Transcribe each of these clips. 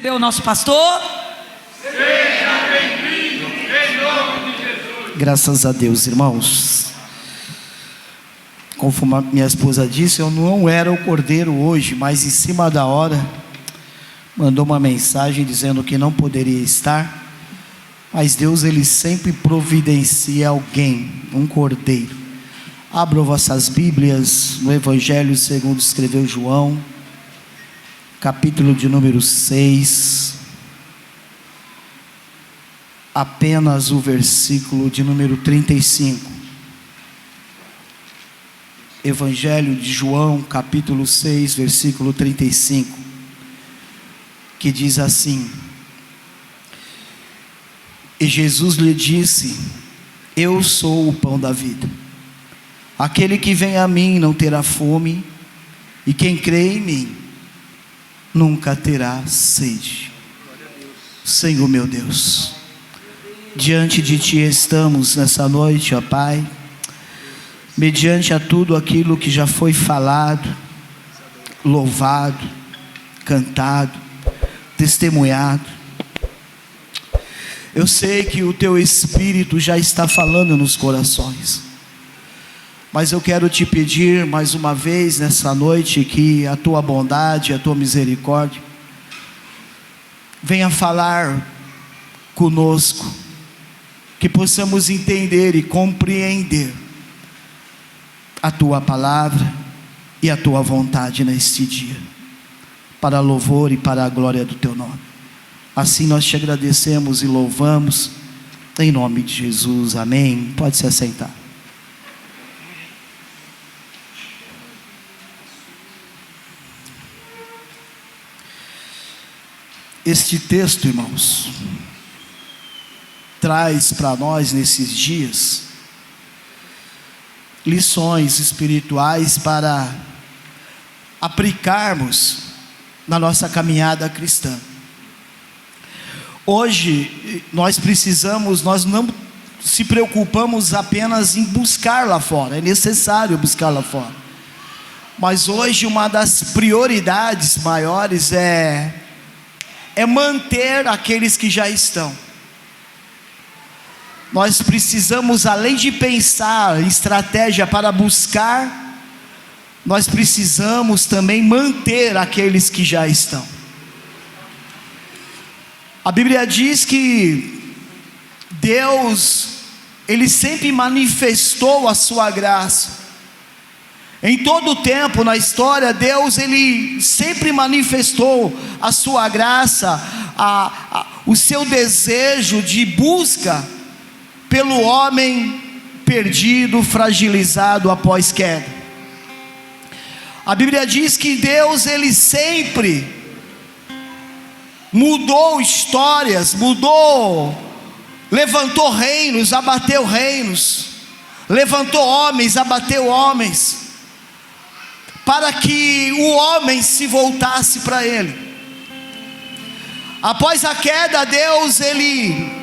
receber o nosso pastor? Seja bem-vindo, em nome de Jesus. Graças a Deus, irmãos. Conforme a minha esposa disse, eu não era o cordeiro hoje, mas em cima da hora mandou uma mensagem dizendo que não poderia estar. Mas Deus, Ele sempre providencia alguém, um cordeiro. Abram vossas Bíblias no Evangelho segundo escreveu João, capítulo de número 6, apenas o versículo de número 35. Evangelho de João, capítulo 6, versículo 35, que diz assim: E Jesus lhe disse: Eu sou o pão da vida. Aquele que vem a mim não terá fome, e quem crê em mim nunca terá sede. Senhor meu Deus, diante de Ti estamos nessa noite, ó Pai, mediante a tudo aquilo que já foi falado, louvado, cantado, testemunhado. Eu sei que o Teu Espírito já está falando nos corações, mas eu quero Te pedir mais uma vez nessa noite que a Tua bondade, a Tua misericórdia venha falar conosco, que possamos entender e compreender a Tua palavra e a Tua vontade neste dia, para louvor e para a glória do Teu nome. Assim nós Te agradecemos e louvamos, em nome de Jesus, amém. Pode se assentar. Este texto, irmãos, traz para nós nesses dias lições espirituais para aplicarmos na nossa caminhada cristã. Hoje nós não se preocupamos apenas em buscar lá fora, é necessário buscar lá fora, mas hoje uma das prioridades maiores é manter aqueles que já estão. Nós precisamos, além de pensar em estratégia para buscar, nós precisamos também manter aqueles que já estão. A Bíblia diz que Deus, Ele sempre manifestou a sua graça. Em todo o tempo na história, Deus, Ele sempre manifestou a sua graça, o seu desejo de busca pelo homem perdido, fragilizado após queda. A Bíblia diz que Deus, Ele sempre mudou histórias, levantou reinos, abateu reinos, levantou homens, abateu homens, para que o homem se voltasse para Ele. Após a queda, Deus, Ele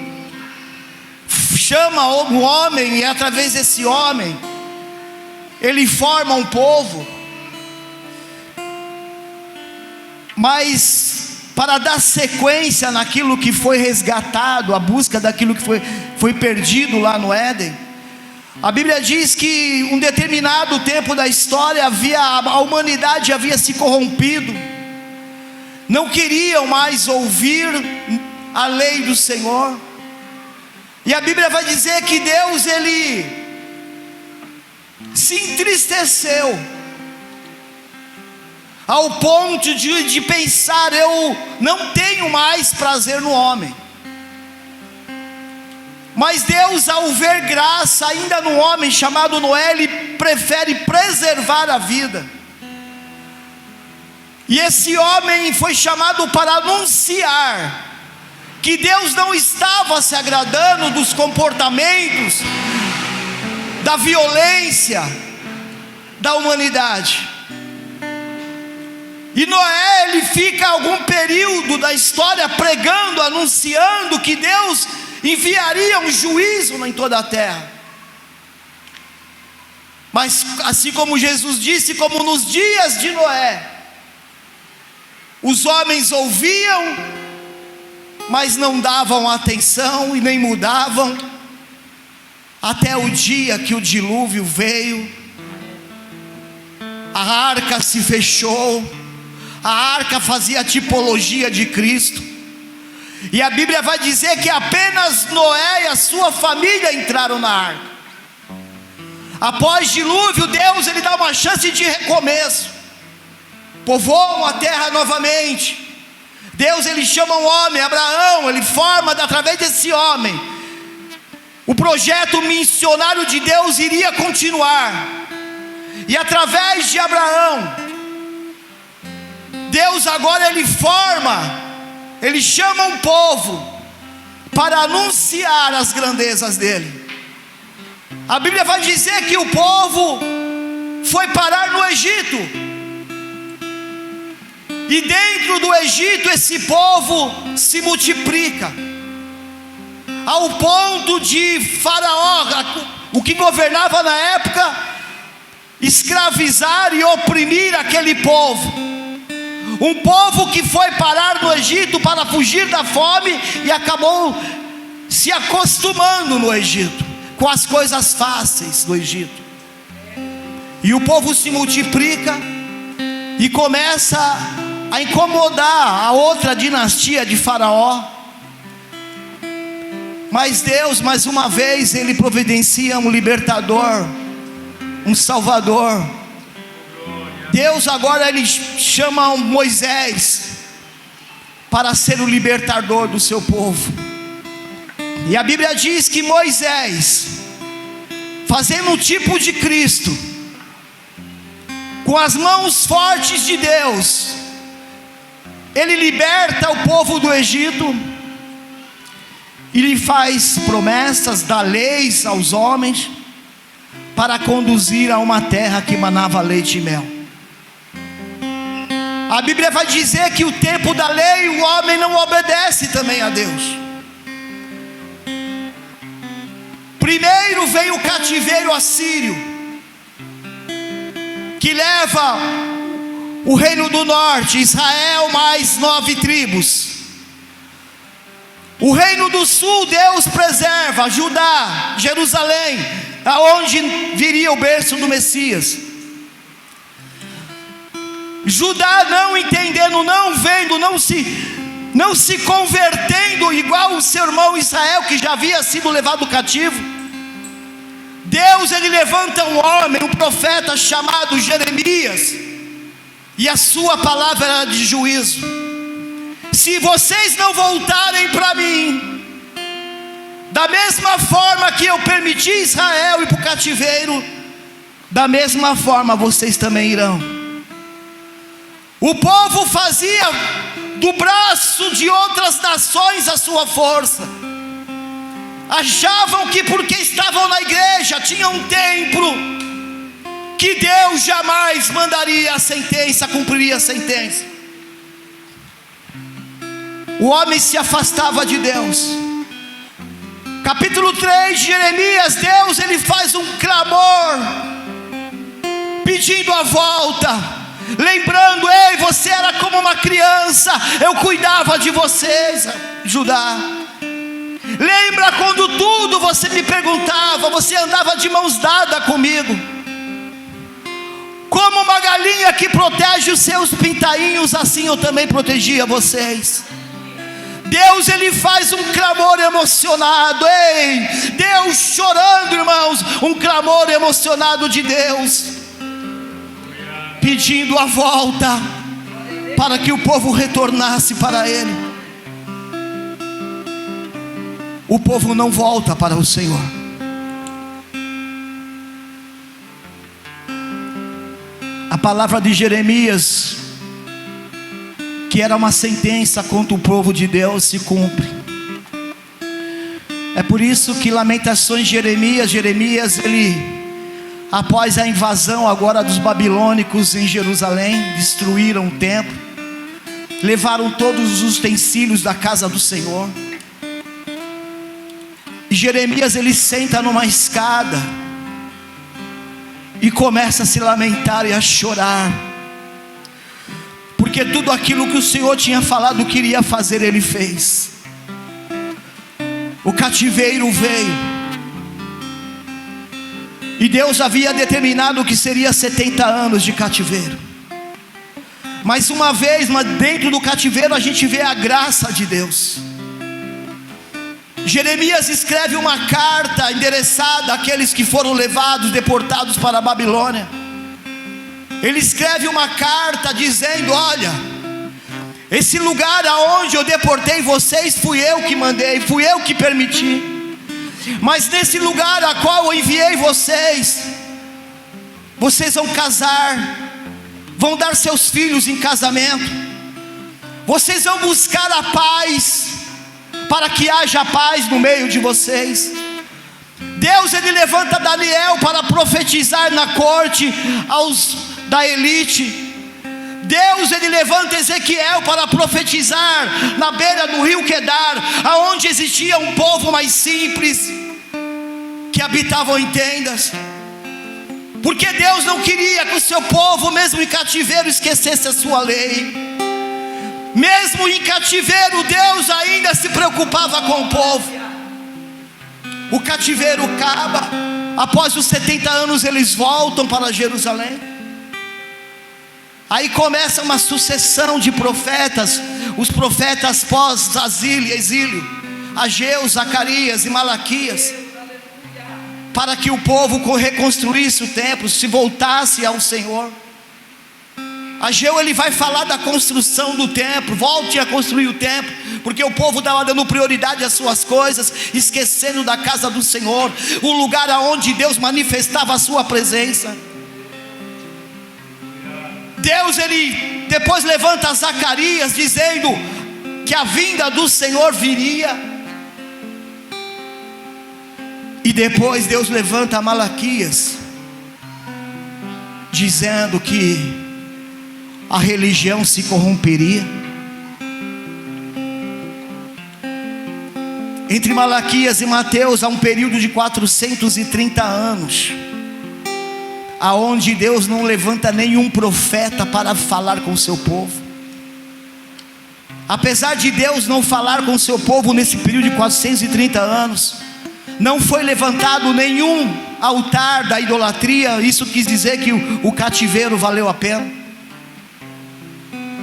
chama o homem, e através desse homem Ele forma um povo. Mas para dar sequência naquilo que foi resgatado, a busca daquilo que foi perdido lá no Éden, a Bíblia diz que um determinado tempo da história a humanidade havia se corrompido, não queriam mais ouvir a lei do Senhor, e a Bíblia vai dizer que Deus, Ele se entristeceu, ao ponto de pensar: eu não tenho mais prazer no homem. Mas Deus, ao ver graça ainda no homem chamado Noé, Ele prefere preservar a vida. E esse homem foi chamado para anunciar que Deus não estava se agradando dos comportamentos, da violência da humanidade. E Noé, ele fica algum período da história pregando, anunciando que Deus enviaria um juízo em toda a terra. Mas assim como Jesus disse, como nos dias de Noé, os homens ouviam, mas não davam atenção e nem mudavam, até o dia que o dilúvio veio, a arca se fechou. A arca fazia a tipologia de Cristo, e a Bíblia vai dizer que apenas Noé e a sua família entraram na arca. Após dilúvio, Deus ele dá uma chance de recomeço, povoam a terra novamente. Deus ele chama um homem, Abraão, ele forma através desse homem. O projeto missionário de Deus iria continuar, e através de Abraão, Deus agora ele forma, ele chama um povo para anunciar as grandezas dele. A Bíblia vai dizer que o povo foi parar no Egito, e dentro do Egito esse povo se multiplica, ao ponto de Faraó, o que governava na época, escravizar e oprimir aquele povo. Um povo que foi parar no Egito para fugir da fome e acabou se acostumando no Egito, com as coisas fáceis do Egito. E o povo se multiplica e começa a incomodar a outra dinastia de Faraó. Mas Deus, mais uma vez, ele providencia um libertador, um salvador. Deus agora ele chama Moisés para ser o libertador do seu povo. E a Bíblia diz que Moisés, fazendo um tipo de Cristo, com as mãos fortes de Deus, ele liberta o povo do Egito, e lhe faz promessas, dá leis aos homens, para conduzir a uma terra que manava leite e mel. A Bíblia vai dizer que o tempo da lei, o homem não obedece também a Deus. Primeiro vem o cativeiro assírio, que leva o reino do norte, Israel mais 9 tribos. O reino do sul Deus preserva, Judá, Jerusalém, aonde viria o berço do Messias. Judá não entendendo, não vendo, não se convertendo, igual o seu irmão Israel, que já havia sido levado cativo. Deus ele levanta um homem, um profeta chamado Jeremias, e a sua palavra era de juízo. Se vocês não voltarem para mim, da mesma forma que eu permiti Israel ir para o cativeiro, da mesma forma vocês também irão. O povo fazia do braço de outras nações a sua força. Achavam que porque estavam na igreja, tinham um templo, que Deus jamais mandaria a sentença, cumpriria a sentença. O homem se afastava de Deus. Capítulo 3 de Jeremias, Deus ele faz um clamor, pedindo a volta, lembrando: ei, você era como uma criança, eu cuidava de vocês, Judá. Lembra quando tudo você me perguntava, você andava de mãos dadas comigo, como uma galinha que protege os seus pintainhos, assim eu também protegia vocês. Deus ele faz um clamor emocionado, ei, Deus chorando, irmãos, um clamor emocionado de Deus, pedindo a volta, para que o povo retornasse para Ele. O povo não volta para o Senhor. A palavra de Jeremias, que era uma sentença contra o povo de Deus, se cumpre. É por isso que Lamentações de Jeremias, ele, após a invasão agora dos babilônicos em Jerusalém, destruíram o templo, levaram todos os utensílios da casa do Senhor. E Jeremias ele senta numa escada e começa a se lamentar e a chorar, porque tudo aquilo que o Senhor tinha falado que iria fazer, Ele fez. O cativeiro veio, e Deus havia determinado que seria 70 anos de cativeiro. Mais uma vez, mas dentro do cativeiro a gente vê a graça de Deus. Jeremias escreve uma carta endereçada àqueles que foram levados, deportados para a Babilônia. Ele escreve uma carta dizendo: olha, esse lugar aonde eu deportei vocês, fui eu que mandei, fui eu que permiti. Mas nesse lugar a qual eu enviei vocês, vocês vão casar, vão dar seus filhos em casamento, vocês vão buscar a paz, para que haja paz no meio de vocês. Deus, ele levanta Daniel para profetizar na corte da elite. Deus, ele levanta Ezequiel para profetizar na beira do rio Quedar, aonde existia um povo mais simples, que habitavam em tendas, porque Deus não queria que o seu povo, mesmo em cativeiro, esquecesse a sua lei. Mesmo em cativeiro, Deus ainda se preocupava com o povo. O cativeiro acaba, após os 70 anos eles voltam para Jerusalém. Aí começa uma sucessão de profetas, os profetas pós-exílio, Ageu, Zacarias e Malaquias, para que o povo reconstruísse o templo, se voltasse ao Senhor. Ageu, ele vai falar da construção do templo, volte a construir o templo, porque o povo estava dando prioridade às suas coisas, esquecendo da casa do Senhor, o lugar aonde Deus manifestava a sua presença. Deus, ele depois levanta Zacarias dizendo que a vinda do Senhor viria. E depois Deus levanta Malaquias dizendo que a religião se corromperia. Entre Malaquias e Mateus há um período de 430 anos, aonde Deus não levanta nenhum profeta para falar com o seu povo. Apesar de Deus não falar com o seu povo nesse período de 430 anos, não foi levantado nenhum altar da idolatria. Isso quis dizer que o cativeiro valeu a pena.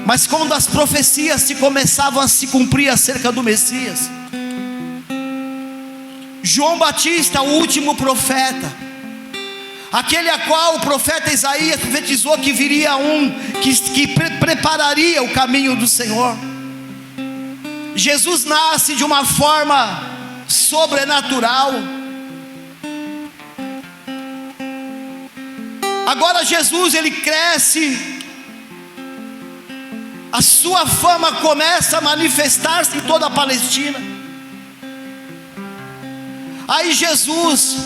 Mas quando as profecias se começavam a se cumprir acerca do Messias, João Batista, o último profeta, aquele a qual o profeta Isaías profetizou que viria que prepararia o caminho do Senhor. Jesus nasce de uma forma sobrenatural. Agora Jesus, ele cresce, a sua fama começa a manifestar-se em toda a Palestina. Aí Jesus,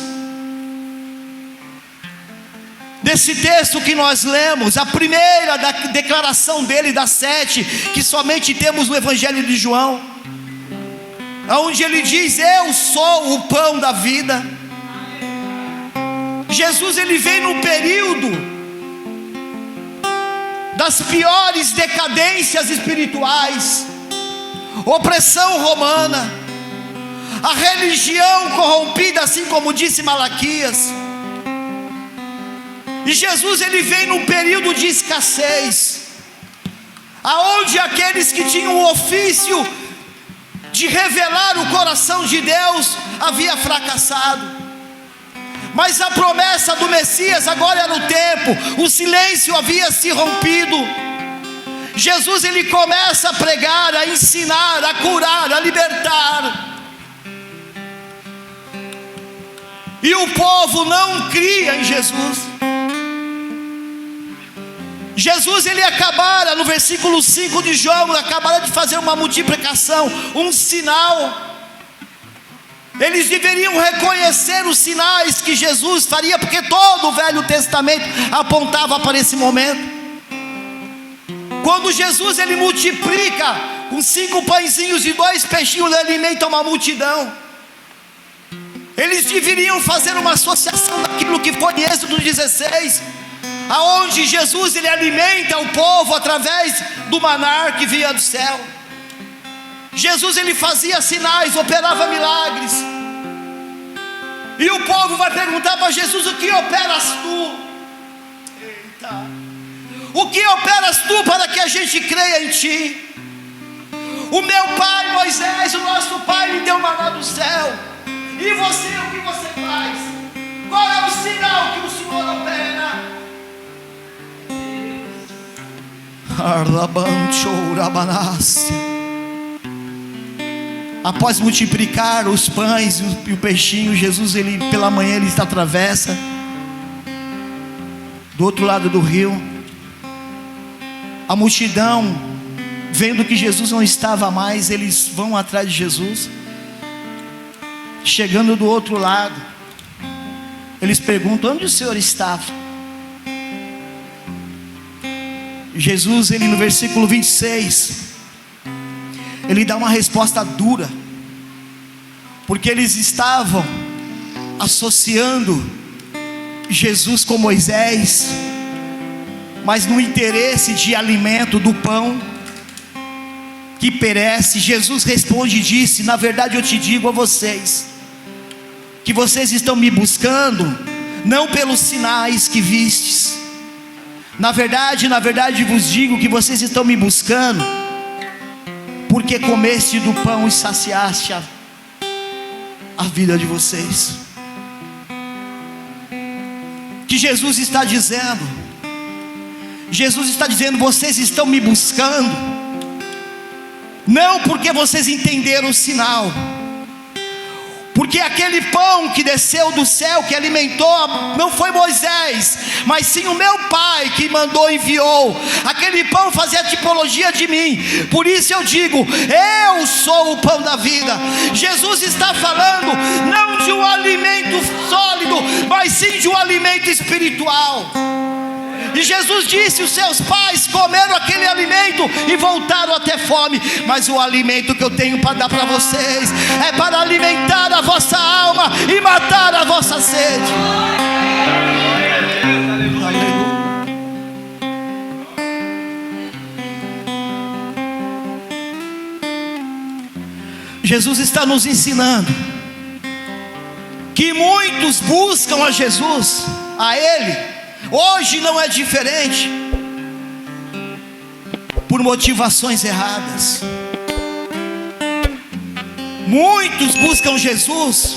desse texto que nós lemos, a primeira da declaração dele das 7, que somente temos no Evangelho de João, onde ele diz: eu sou o pão da vida. Jesus, ele vem no período das piores decadências espirituais, opressão romana, a religião corrompida, assim como disse Malaquias. E Jesus, ele vem num período de escassez, aonde aqueles que tinham o ofício de revelar o coração de Deus havia fracassado. Mas a promessa do Messias agora era o tempo, o silêncio havia se rompido. Jesus, ele começa a pregar, a ensinar, a curar, a libertar. E o povo não cria em Jesus. Jesus, ele acabara, no versículo 5 de João, acabara de fazer uma multiplicação, um sinal. Eles deveriam reconhecer os sinais que Jesus faria, porque todo o Velho Testamento apontava para esse momento. Quando Jesus, ele multiplica com 5 pãezinhos e 2 peixinhos, ele alimenta uma multidão. Eles deveriam fazer uma associação daquilo que foi em Êxodo 16, aonde Jesus, ele alimenta o povo através do maná que vinha do céu. Jesus ele fazia sinais, operava milagres. E o povo vai perguntar para Jesus: o que operas tu? Eita. O que operas tu para que a gente creia em ti? O meu pai Moisés, o nosso pai, me deu maná do céu. E você, o que você faz? Qual é o sinal que o Senhor opera? Após multiplicar os pães e o peixinho, Jesus, ele pela manhã ele atravessa do outro lado do rio. A multidão, vendo que Jesus não estava mais, eles vão atrás de Jesus. Chegando do outro lado, eles perguntam: onde o Senhor estava? Jesus, ele no versículo 26, ele dá uma resposta dura, porque eles estavam associando Jesus com Moisés, mas no interesse de alimento do pão que perece. Jesus responde e disse: na verdade eu te digo a vocês, que vocês estão me buscando, não pelos sinais que vistes. Na verdade vos digo que vocês estão me buscando, porque comeste do pão e saciaste a vida de vocês. Que Jesus está dizendo? Jesus está dizendo: vocês estão me buscando, não porque vocês entenderam o sinal, porque aquele pão que desceu do céu, que alimentou, não foi Moisés, mas sim o meu Pai que mandou e enviou. Aquele pão fazia a tipologia de mim. Por isso eu digo: eu sou o pão da vida. Jesus está falando não de um alimento sólido, mas sim de um alimento espiritual. E Jesus disse: os seus pais comeram aquele alimento e voltaram a ter fome, mas o alimento que eu tenho para dar para vocês é para alimentar a vossa alma e matar a vossa sede. Aleluia. Jesus está nos ensinando que muitos buscam a Jesus, a Ele. Hoje não é diferente, por motivações erradas. Muitos buscam Jesus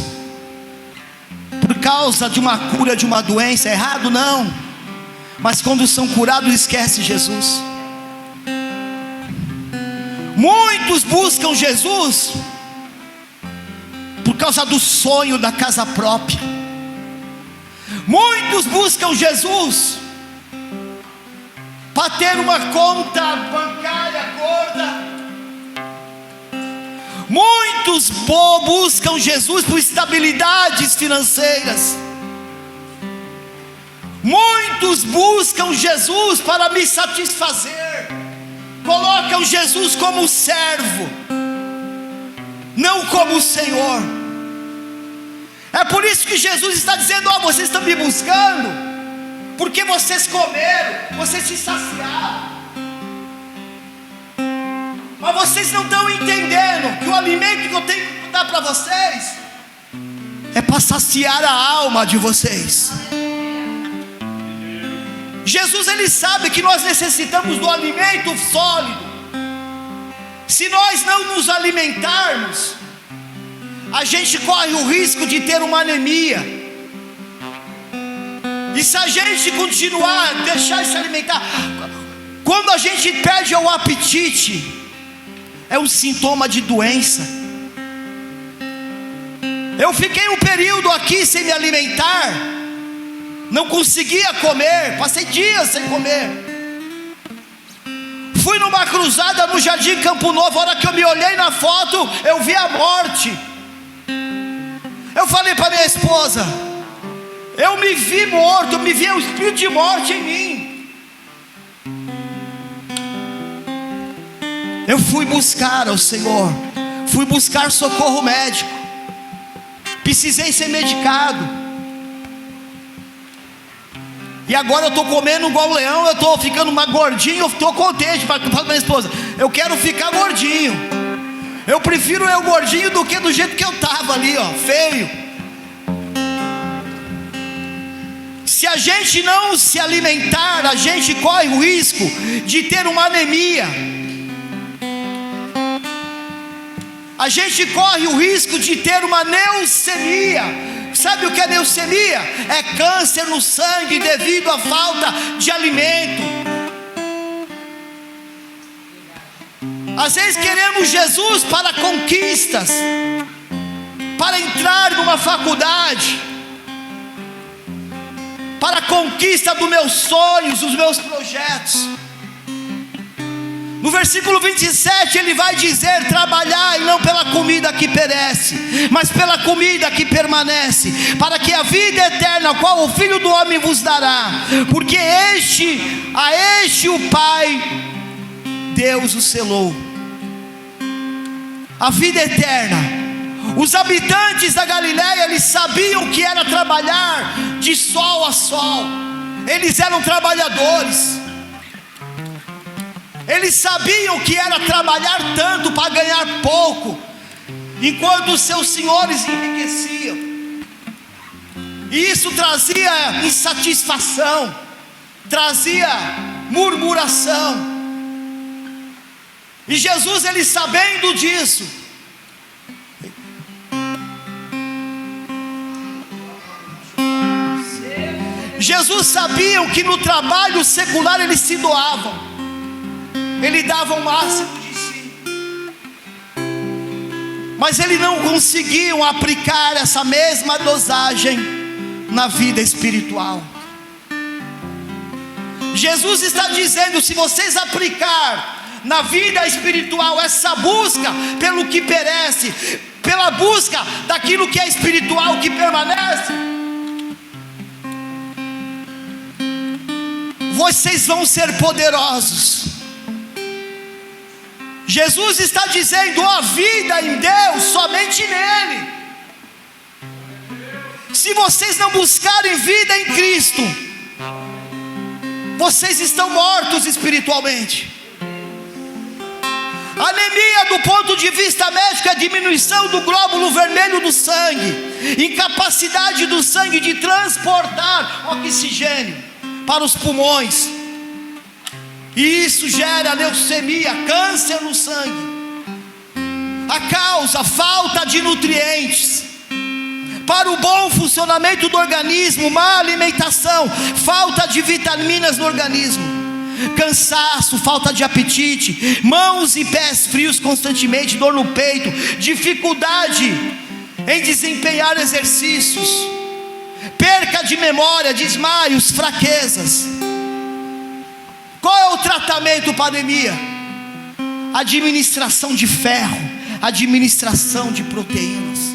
por causa de uma cura de uma doença. Errado não, mas quando são curados esquecem Jesus. Muitos buscam Jesus por causa do sonho da casa própria. Muitos buscam Jesus para ter uma conta bancária gorda. Muitos buscam Jesus por estabilidades financeiras. Muitos buscam Jesus para me satisfazer. Colocam Jesus como servo, não como Senhor. É por isso que Jesus está dizendo: ó, vocês estão me buscando porque vocês comeram, vocês se saciaram, mas vocês não estão entendendo que o alimento que eu tenho que dar para vocês é para saciar a alma de vocês. Jesus, ele sabe que nós necessitamos do alimento sólido. Se nós não nos alimentarmos, a gente corre o risco de ter uma anemia. E se a gente continuar, deixar de se alimentar, quando a gente perde o apetite, é um sintoma de doença. Eu fiquei um período aqui sem me alimentar, não conseguia comer, passei dias sem comer. Fui numa cruzada no Jardim Campo Novo. A hora que eu me olhei na foto, eu vi a morte. Eu falei para minha esposa: eu me vi morto, me vi o espírito de morte em mim. Eu fui buscar ao Senhor, fui buscar socorro médico, precisei ser medicado. E agora eu estou comendo igual leão, eu estou ficando mais gordinho. Eu estou contente para falar para minha esposa: eu quero ficar gordinho. Eu prefiro eu gordinho do que do jeito que eu estava ali, ó, feio. Se a gente não se alimentar, a gente corre o risco de ter uma anemia. A gente corre o risco de ter uma leucemia. Sabe o que é leucemia? É câncer no sangue devido à falta de alimento. Às vezes queremos Jesus para conquistas, para entrar numa faculdade, para a conquista dos meus sonhos, dos meus projetos. No versículo 27 ele vai dizer: trabalhai não pela comida que perece, mas pela comida que permanece, para que a vida eterna, a qual o Filho do Homem vos dará, porque a este o Pai, Deus o selou. A vida eterna. Os habitantes da Galileia, eles sabiam que era trabalhar de sol a sol. Eles eram trabalhadores. Eles sabiam que era trabalhar tanto para ganhar pouco, enquanto os seus senhores enriqueciam. E isso trazia insatisfação, trazia murmuração. E Jesus, ele sabendo disso, Jesus sabia que no trabalho secular eles se doavam, ele dava o máximo de si, mas eles não conseguiam aplicar essa mesma dosagem na vida espiritual. Jesus está dizendo: se vocês aplicar na vida espiritual essa busca pelo que perece, pela busca daquilo que é espiritual, que permanece, vocês vão ser poderosos. Jesus está dizendo: a vida em Deus, somente nele. Se vocês não buscarem vida em Cristo, vocês estão mortos espiritualmente. Anemia, do ponto de vista médico, é a diminuição do glóbulo vermelho do sangue, incapacidade do sangue de transportar oxigênio para os pulmões, e isso gera leucemia, câncer no sangue. A causa: falta de nutrientes. Para o bom funcionamento do organismo, má alimentação, falta de vitaminas no organismo, cansaço, falta de apetite, mãos e pés frios constantemente, dor no peito, dificuldade em desempenhar exercícios, perca de memória, desmaios, fraquezas. Qual é o tratamento para a anemia? Administração de ferro, administração de proteínas.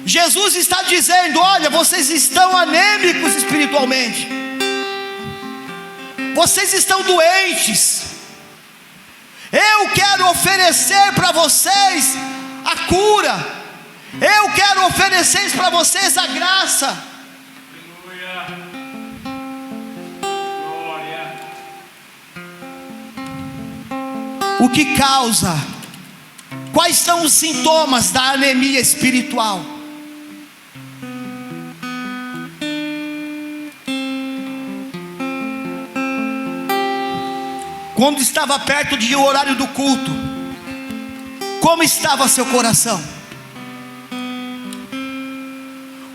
Jesus está dizendo: olha, vocês estão anêmicos espiritualmente, vocês estão doentes. Eu quero oferecer para vocês a cura, eu quero oferecer para vocês a graça. Aleluia. Glória. O que causa? Quais são os sintomas da anemia espiritual? Quando estava perto do horário do culto, como estava seu coração?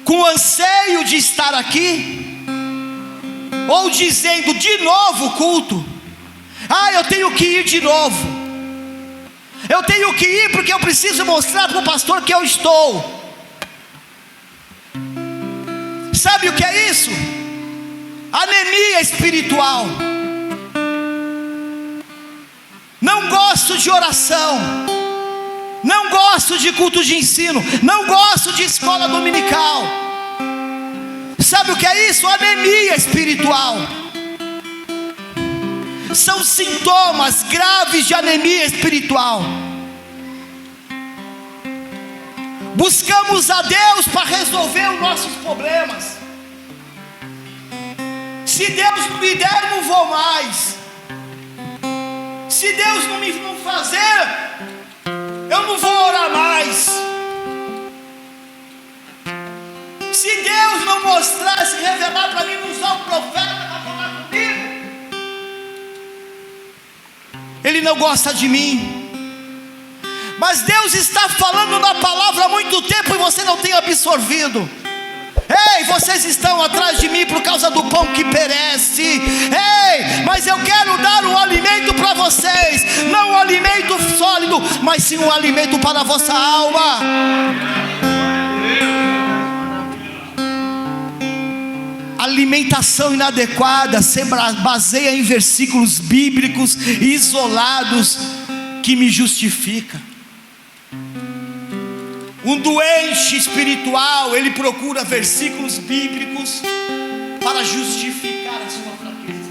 Com anseio de estar aqui? Ou dizendo: de novo culto? Eu tenho que ir de novo, eu tenho que ir porque eu preciso mostrar para o pastor que eu estou. Sabe o que é isso? Anemia espiritual. Não gosto de oração, não gosto de culto de ensino, não gosto de escola dominical. Sabe o que é isso? Anemia espiritual. São sintomas graves de anemia espiritual. Buscamos a Deus para resolver os nossos problemas. Se Deus não me der, não vou mais. Se Deus não fazer, quer se revelar para mim, não usar um profeta para falar comigo. Ele não gosta de mim. Mas Deus está falando na palavra há muito tempo e você não tem absorvido. Ei, vocês estão atrás de mim por causa do pão que perece. Ei, mas eu quero dar um alimento para vocês. Não um alimento sólido, mas sim um alimento para a vossa alma. Alimentação inadequada se baseia em versículos bíblicos isolados que me justifica. Um doente espiritual, ele procura versículos bíblicos para justificar a sua fraqueza.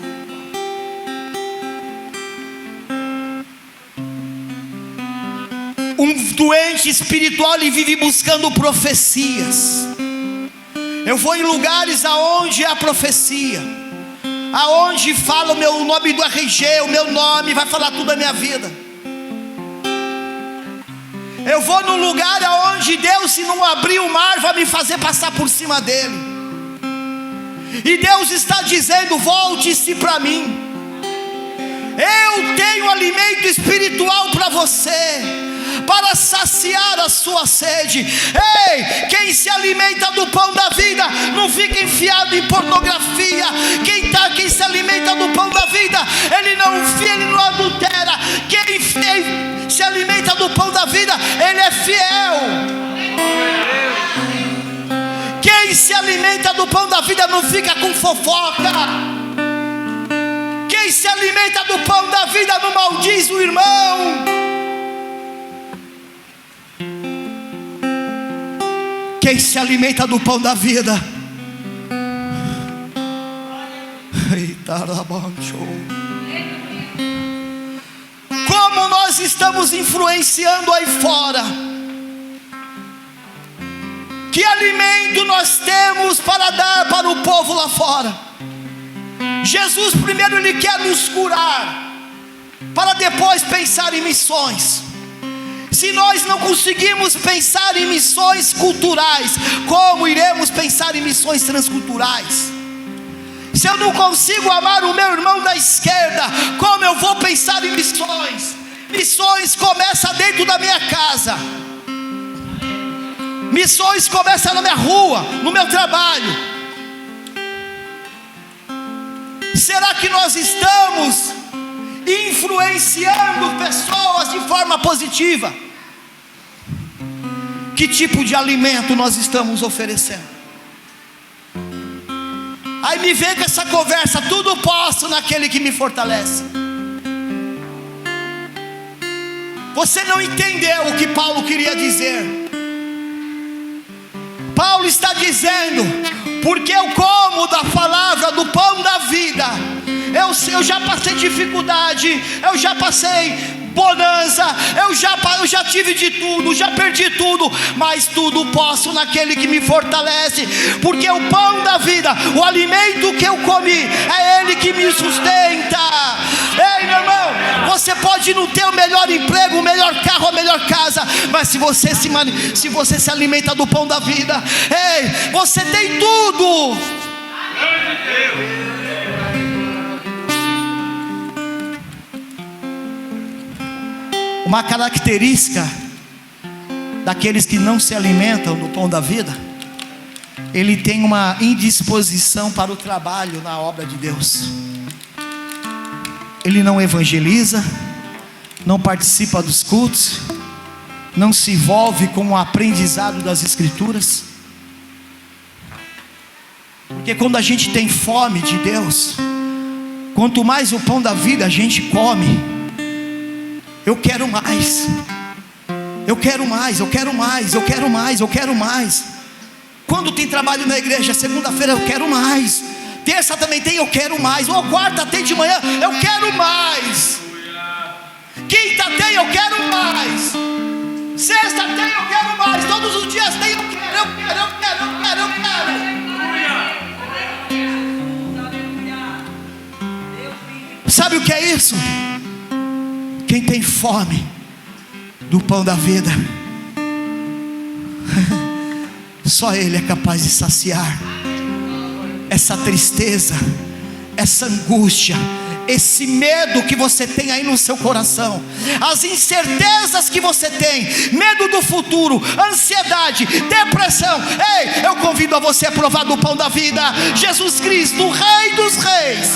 Um doente espiritual, ele vive buscando profecias. Eu vou em lugares aonde há profecia, aonde fala o meu nome do RG, o meu nome, vai falar tudo da minha vida. Eu vou num lugar aonde Deus, se não abrir o mar, vai me fazer passar por cima dele. E Deus está dizendo: volte-se para mim. Eu tenho alimento espiritual para você, para saciar a sua sede. Ei, quem se alimenta do pão da vida não fica enfiado em pornografia. Quem se alimenta do pão da vida, ele não adultera. Quem se alimenta do pão da vida, ele é fiel. Quem se alimenta do pão da vida não fica com fofoca. Quem se alimenta do pão da vida não maldiz o irmão. Quem se alimenta do pão da vida, como nós estamos influenciando aí fora? Que alimento nós temos para dar para o povo lá fora? Jesus primeiro, ele quer nos curar, para depois pensar em missões. Se nós não conseguimos pensar em missões culturais, como iremos pensar em missões transculturais? Se eu não consigo amar o meu irmão da esquerda, como eu vou pensar em missões? Missões começam dentro da minha casa. Missões começam na minha rua, no meu trabalho. Será que nós estamos influenciando pessoas de forma positiva? Que tipo de alimento nós estamos oferecendo? Aí me vem com essa conversa: tudo posso naquele que me fortalece. Você não entendeu o que Paulo queria dizer. Paulo está dizendo: porque eu como da palavra, do pão da vida. Eu já passei dificuldade, eu já passei bonança, eu já tive de tudo, já perdi tudo, mas tudo posso naquele que me fortalece. Porque o pão da vida, o alimento que eu comi, é ele que me sustenta. Ei, meu irmão, você pode não ter o melhor emprego, o melhor carro, a melhor casa, mas se você se alimenta do pão da vida, ei, você tem tudo. Uma característica daqueles que não se alimentam do pão da vida, ele tem uma indisposição para o trabalho na obra de Deus. Ele não evangeliza, não participa dos cultos, não se envolve com o aprendizado das Escrituras. Porque quando a gente tem fome de Deus, quanto mais o pão da vida a gente come, eu quero mais, eu quero mais, eu quero mais, eu quero mais, eu quero mais. Quando tem trabalho na igreja, segunda-feira eu quero mais, terça também tem, eu quero mais, ou quarta tem de manhã, eu quero mais, quinta tem, eu quero mais, sexta tem, eu quero mais, todos os dias tem, eu quero, eu quero, eu quero, eu quero, eu quero. Sabe o que é isso? Quem tem fome do pão da vida, só Ele é capaz de saciar. essa tristeza, essa angústia, esse medo que você tem aí no seu coração, as incertezas que você tem, medo do futuro, ansiedade, depressão, ei, eu convido a você a provar do pão da vida, Jesus Cristo, o Rei dos Reis.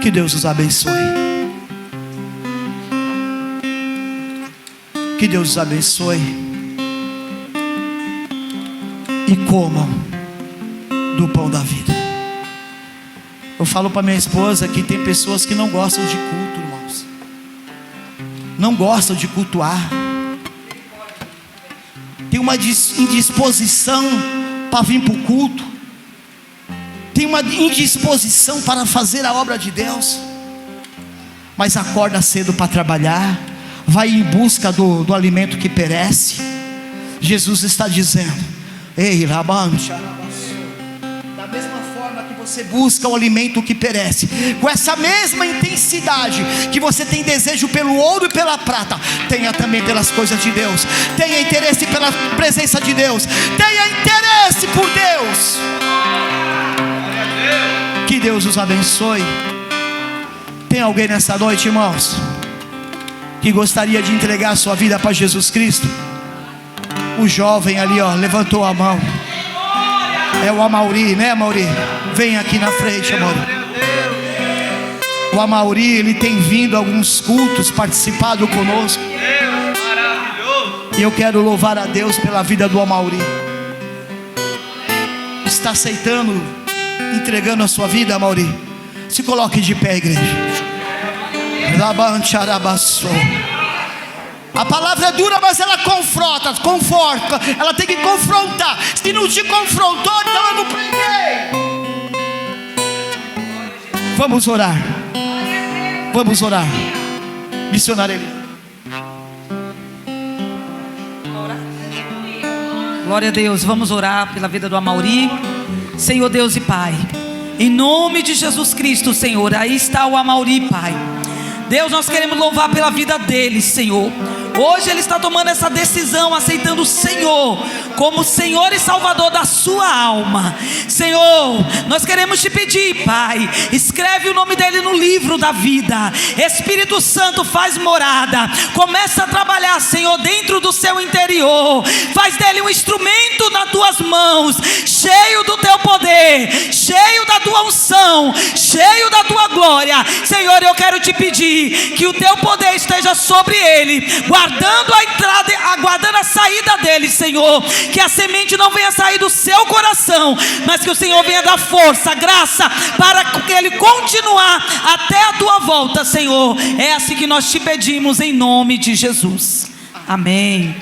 Que Deus os abençoe. Que Deus os abençoe. E comam do pão da vida. Eu falo para minha esposa que tem pessoas que não gostam de culto, irmãos. Não gostam de cultuar. Tem uma indisposição para vir para o culto. Tem uma indisposição para fazer a obra de Deus. Mas acorda cedo para trabalhar. Vai em busca do alimento que perece. Jesus está dizendo: ei, Rabban, da mesma forma que você busca o alimento que perece, com essa mesma intensidade que você tem desejo pelo ouro e pela prata, tenha também pelas coisas de Deus. Tenha interesse pela presença de Deus. Tenha interesse por Deus. Que Deus os abençoe. Tem alguém nessa noite, irmãos, que gostaria de entregar a sua vida para Jesus Cristo? O jovem ali, ó, levantou a mão. É o Amauri, né, Amauri? Vem aqui na frente, Amauri. O Amauri, ele tem vindo a alguns cultos, participado conosco. E eu quero louvar a Deus pela vida do Amauri. Está aceitando, entregando a sua vida, Amauri? Se coloque de pé, igreja. A palavra é dura, mas ela conforta. Ela tem que confrontar. Se não te confrontou, então eu não preguei. Vamos orar. Vamos orar. Missionário Eli. Glória a Deus. Vamos orar pela vida do Amauri. Senhor Deus e Pai, em nome de Jesus Cristo, Senhor, aí está o Amauri, Pai. Deus, nós queremos louvar pela vida dele, Senhor. Hoje ele está tomando essa decisão, aceitando o Senhor como Senhor e Salvador da sua alma. Senhor, nós queremos te pedir, Pai, escreve o nome dele no livro da vida. Espírito Santo, faz morada. Começa a trabalhar, Senhor, dentro do seu interior. Faz dele um instrumento nas tuas mãos, cheio do teu poder, cheio da tua unção, cheio da tua glória. Senhor, eu quero te pedir que o teu poder esteja sobre ele, guardando a entrada, aguardando a saída dele, Senhor. Que a semente não venha sair do seu coração, mas que o Senhor venha dar força, graça, para que ele continuar até a tua volta, Senhor. É assim que nós te pedimos, em nome de Jesus. Amém.